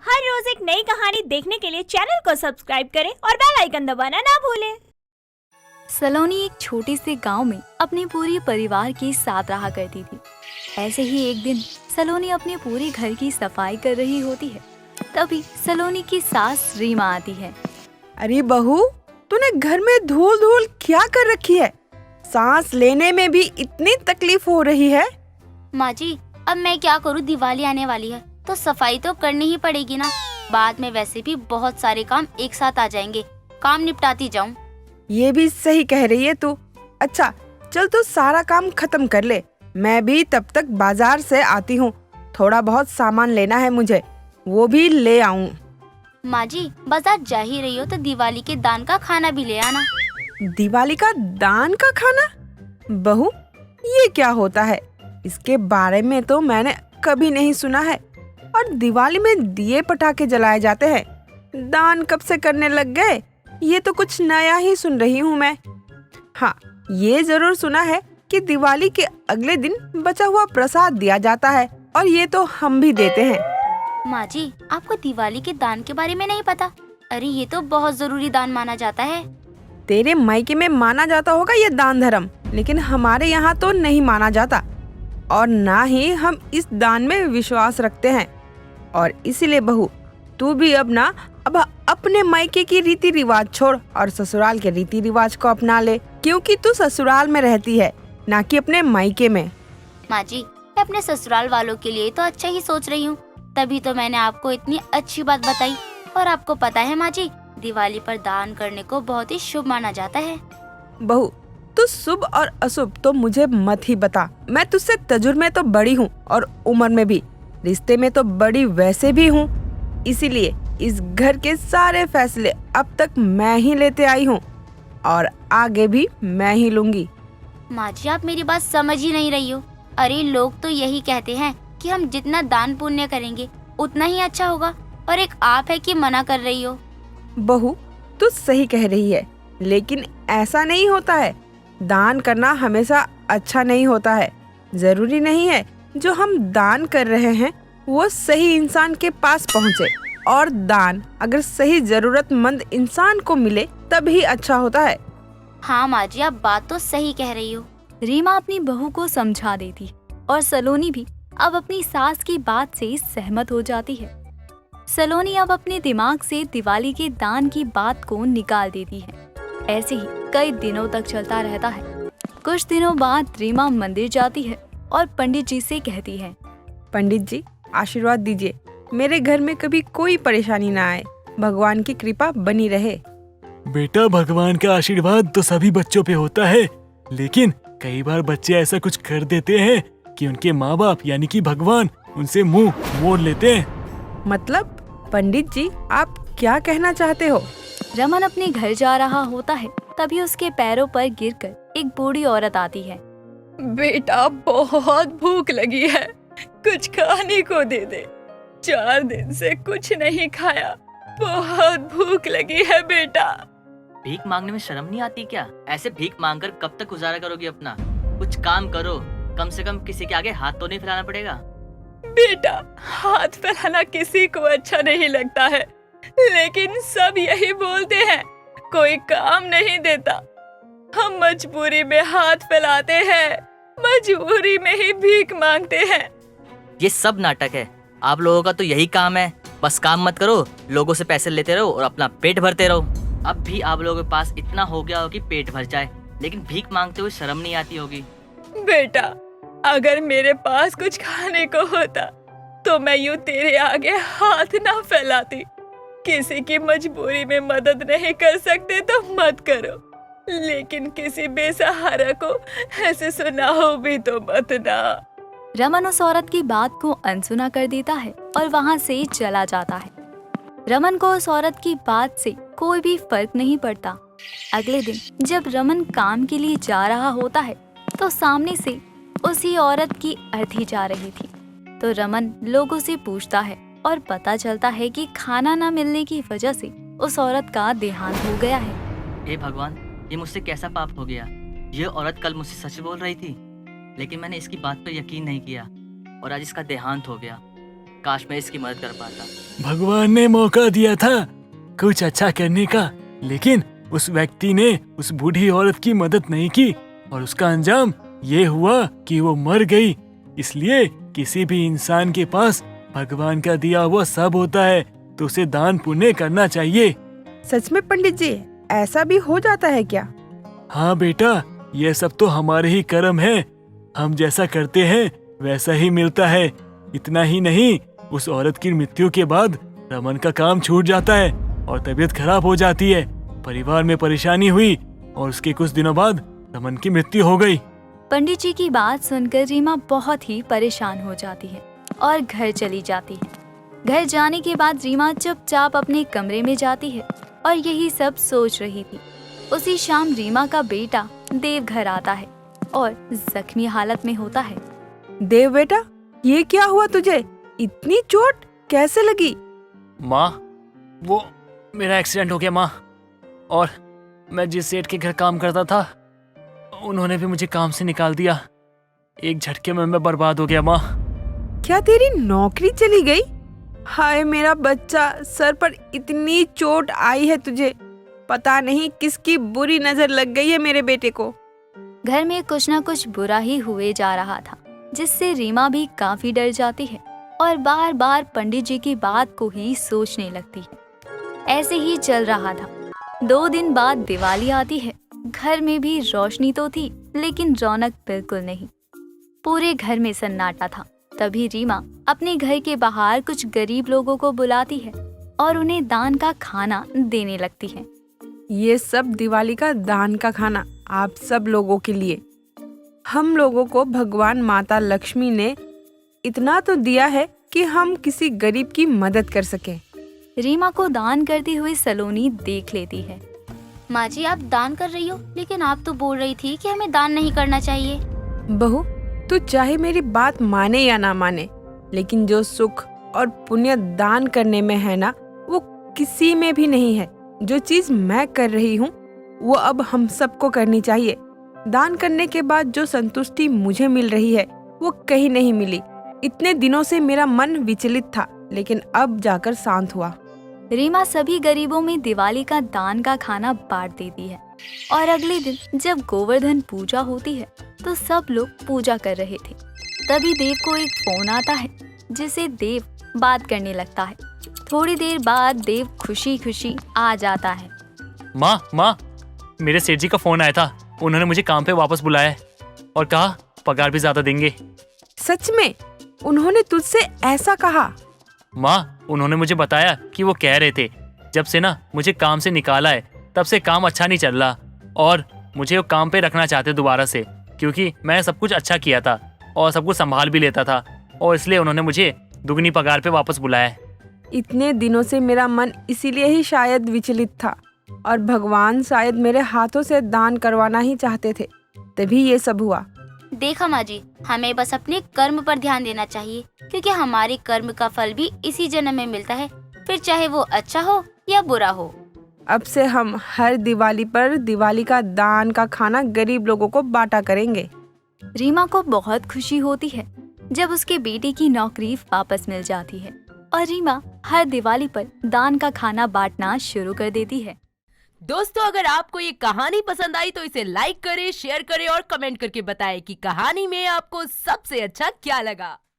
हर रोज एक नई कहानी देखने के लिए चैनल को सब्सक्राइब करें और बेल आइकन दबाना ना भूलें। सलोनी एक छोटे से गांव में अपने पूरे परिवार के साथ रहा करती थी। ऐसे ही एक दिन सलोनी अपने पूरे घर की सफाई कर रही होती है। तभी सलोनी की सास रीमा आती है। अरे बहू, तूने घर में धूल धूल क्या कर रखी है? सांस लेने में भी इतनी तकलीफ हो रही है। माँ जी, अब मैं क्या करूँ, दिवाली आने वाली है तो सफाई तो करनी ही पड़ेगी ना। बाद में वैसे भी बहुत सारे काम एक साथ आ जाएंगे, काम निपटाती जाऊँ। ये भी सही कह रही है तू। अच्छा चल, तू सारा काम खत्म कर ले, मैं भी तब तक बाजार से आती हूँ। थोड़ा बहुत सामान लेना है मुझे, वो भी ले आऊँ। माँ जी, बाजार जा ही रही हो तो दिवाली के दान का खाना भी ले आना। दिवाली का दान का खाना? बहू, ये क्या होता है? इसके बारे में तो मैंने कभी नहीं सुना है। और दिवाली में दिए पटाखे जलाए जाते हैं, दान कब से करने लग गए? ये तो कुछ नया ही सुन रही हूँ मैं। हाँ, ये जरूर सुना है कि दिवाली के अगले दिन बचा हुआ प्रसाद दिया जाता है, और ये तो हम भी देते हैं। माँ जी, आपको दिवाली के दान के बारे में नहीं पता? अरे ये तो बहुत जरूरी दान माना जाता है। तेरे मायके में माना जाता होगा ये दान धर्म, लेकिन हमारे यहाँ तो नहीं माना जाता, और ना ही हम इस दान में विश्वास रखते हैं। और इसीलिए बहू, तू भी अब अपने मायके की रीति रिवाज छोड़ और ससुराल के रीति रिवाज को अपना ले, क्योंकि तू ससुराल में रहती है, ना कि अपने मायके में। माँ जी, मैं अपने ससुराल वालों के लिए तो अच्छा ही सोच रही हूँ, तभी तो मैंने आपको इतनी अच्छी बात बताई। और आपको पता है माँ जी, दिवाली पर दान करने को बहुत ही शुभ माना जाता है। बहू, तू शुभ और अशुभ तो मुझे मत ही बता। मैं तुझसे तजुर्बे में तो बड़ी हूँ और उम्र में भी, रिश्ते में तो बड़ी वैसे भी हूँ। इसीलिए इस घर के सारे फैसले अब तक मैं ही लेते आई हूँ, और आगे भी मैं ही लूंगी। माँ जी, आप मेरी बात समझ ही नहीं रही हो। अरे लोग तो यही कहते हैं कि हम जितना दान पुण्य करेंगे उतना ही अच्छा होगा, और एक आप है कि मना कर रही हो। बहू, तू सही कह रही है, लेकिन ऐसा नहीं होता है। दान करना हमेशा अच्छा नहीं होता है। जरूरी नहीं है जो हम दान कर रहे हैं वो सही इंसान के पास पहुँचे, और दान अगर सही जरूरतमंद इंसान को मिले तभी अच्छा होता है। हाँ माँ जी, आप बात तो सही कह रही हो। रीमा अपनी बहू को समझा देती और सलोनी भी अब अपनी सास की बात से सहमत हो जाती है। सलोनी अब अपने दिमाग से दिवाली के दान की बात को निकाल देती है। ऐसे ही कई दिनों तक चलता रहता है। कुछ दिनों बाद रीमा मंदिर जाती है और पंडित जी से कहती है, पंडित जी, आशीर्वाद दीजिए, मेरे घर में कभी कोई परेशानी ना आए, भगवान की कृपा बनी रहे। बेटा, भगवान का आशीर्वाद तो सभी बच्चों पे होता है, लेकिन कई बार बच्चे ऐसा कुछ कर देते हैं कि उनके माँ बाप यानी कि भगवान उनसे मुंह मोड़ लेते हैं। मतलब पंडित जी, आप क्या कहना चाहते हो? रमन अपने घर जा रहा होता है, तभी उसके पैरों पर गिरकर एक बूढ़ी औरत आती है। बेटा, बहुत भूख लगी है, कुछ खाने को दे दे। 4 दिन से कुछ नहीं खाया, बहुत भूख लगी है बेटा। भीख मांगने में शर्म नहीं आती क्या? ऐसे भीख मांगकर कब तक गुजारा करोगी अपना? कुछ काम करो, कम से कम किसी के आगे हाथ तो नहीं फैलाना पड़ेगा। बेटा, हाथ फैलाना किसी को अच्छा नहीं लगता है, लेकिन सब यही बोलते हैं, कोई काम नहीं देता। हम मजबूरी में हाथ फैलाते हैं, मजबूरी में ही भीख मांगते हैं। ये सब नाटक है। आप लोगों का तो यही काम है, बस काम मत करो, लोगों से पैसे लेते रहो और अपना पेट भरते रहो। अब भी आप लोगों के पास इतना हो गया हो कि पेट भर जाए, लेकिन भीख मांगते हुए शर्म नहीं आती होगी। बेटा, अगर मेरे पास कुछ खाने को होता तो मैं यूं तेरे आगे हाथ ना फैलाती। किसी की मजबूरी में मदद नहीं कर सकते तो मत करो, लेकिन किसी बेसहारा को ऐसे सुनाओ भी तो मत ना। रमन उस औरत की बात को अनसुना कर देता है और वहाँ से चला जाता है। रमन को उस औरत की बात से कोई भी फर्क नहीं पड़ता। अगले दिन जब रमन काम के लिए जा रहा होता है तो सामने से उसी औरत की अर्थी जा रही थी। तो रमन लोगों से पूछता है और पता चलता है कि खाना न मिलने की वजह से उस औरत का देहांत हो गया है। हे भगवान, ये मुझसे कैसा पाप हो गया? ये औरत कल मुझसे सच बोल रही थी, लेकिन मैंने इसकी बात पर यकीन नहीं किया और आज इसका देहांत हो गया। काश मैं इसकी मदद कर पाता। भगवान ने मौका दिया था कुछ अच्छा करने का, लेकिन उस व्यक्ति ने उस बूढ़ी औरत की मदद नहीं की और उसका अंजाम ये हुआ कि वो मर गई। इसलिए किसी भी इंसान के पास भगवान का दिया हुआ सब होता है, तो उसे दान पुण्य करना चाहिए। सच में पंडित जी, ऐसा भी हो जाता है क्या? हाँ बेटा, ये सब तो हमारे ही कर्म है। हम जैसा करते हैं वैसा ही मिलता है। इतना ही नहीं, उस औरत की मृत्यु के बाद रमन का काम छूट जाता है और तबीयत खराब हो जाती है। परिवार में परेशानी हुई और उसके कुछ दिनों बाद रमन की मृत्यु हो गई। पंडित जी की बात सुनकर रीमा बहुत ही परेशान हो जाती है और घर चली जाती है। घर जाने के बाद रीमा चुपचाप अपने कमरे में जाती है और यही सब सोच रही थी। उसी शाम रीमा का बेटा देव घर आता है और जख्मी हालत में होता है। देव बेटा, ये क्या हुआ तुझे? इतनी चोट कैसे लगी? माँ, वो मेरा एक्सीडेंट हो गया माँ, और मैं जिस सेठ के घर काम करता था उन्होंने भी मुझे काम से निकाल दिया। एक झटके में मैं बर्बाद हो गया माँ। क्या तेरी नौकरी चली गई? हाय मेरा बच्चा, सर पर इतनी चोट आई है तुझे। पता नहीं किसकी बुरी नजर लग गई है मेरे बेटे को। घर में कुछ न कुछ बुरा ही हुए जा रहा था, जिससे रीमा भी काफी डर जाती है और बार बार पंडित जी की बात को ही सोचने लगती है। ऐसे ही चल रहा था। 2 दिन बाद दिवाली आती है। घर में भी रोशनी तो थी, लेकिन रौनक बिल्कुल नहीं। पूरे घर में सन्नाटा था। तभी रीमा अपने घर के बाहर कुछ गरीब लोगों को बुलाती है और उन्हें दान का खाना देने लगती है। ये सब दिवाली का दान का खाना आप सब लोगों के लिए। हम लोगों को भगवान माता लक्ष्मी ने इतना तो दिया है कि हम किसी गरीब की मदद कर सकें। रीमा को दान करती हुई सलोनी देख लेती है। माँ जी, आप दान कर रही हो, लेकिन आप तो बोल रही थी कि हमें दान नहीं करना चाहिए। बहू, तू चाहे मेरी बात माने या ना माने, लेकिन जो सुख और पुण्य दान करने में है ना, वो किसी में भी नहीं है। जो चीज मैं कर रही हूँ वो अब हम सबको करनी चाहिए। दान करने के बाद जो संतुष्टि मुझे मिल रही है वो कहीं नहीं मिली। इतने दिनों से मेरा मन विचलित था, लेकिन अब जाकर शांत हुआ। रीमा सभी गरीबों में दिवाली का दान का खाना बांट देती है और अगले दिन जब गोवर्धन पूजा होती है तो सब लोग पूजा कर रहे थे। तभी देव को एक फोन आता है, जिसे देव बात करने लगता है। थोड़ी देर बाद देव खुशी खुशी आ जाता है। माँ, मेरे सेठ जी का फोन आया था। उन्होंने मुझे काम पे वापस बुलाया है और कहा पगार भी ज्यादा देंगे। सच में? उन्होंने तुझसे ऐसा कहा? माँ, उन्होंने मुझे बताया कि वो कह रहे थे जब से ना मुझे काम से निकाला है तब से काम अच्छा नहीं चल रहा और मुझे वो काम पे रखना चाहते दोबारा से, क्योंकि मैं सब कुछ अच्छा किया था और सब कुछ संभाल भी लेता था, और इसलिए उन्होंने मुझे दुगनी पगार पे वापस बुलाया है। इतने दिनों से मेरा मन इसीलिए ही शायद विचलित था और भगवान शायद मेरे हाथों से दान करवाना ही चाहते थे, तभी ये सब हुआ। देखा माँ जी, हमें बस अपने कर्म पर ध्यान देना चाहिए, क्योंकि हमारे कर्म का फल भी इसी जन्म में मिलता है, फिर चाहे वो अच्छा हो या बुरा हो। अब से हम हर दिवाली पर दिवाली का दान का खाना गरीब लोगों को बांटा करेंगे। रीमा को बहुत खुशी होती है जब उसके बेटे की नौकरी वापस मिल जाती है और रीमा हर दिवाली पर दान का खाना बांटना शुरू कर देती है। दोस्तों, अगर आपको ये कहानी पसंद आई तो इसे लाइक करें, शेयर करें और कमेंट करके बताएं कि कहानी में आपको सबसे अच्छा क्या लगा।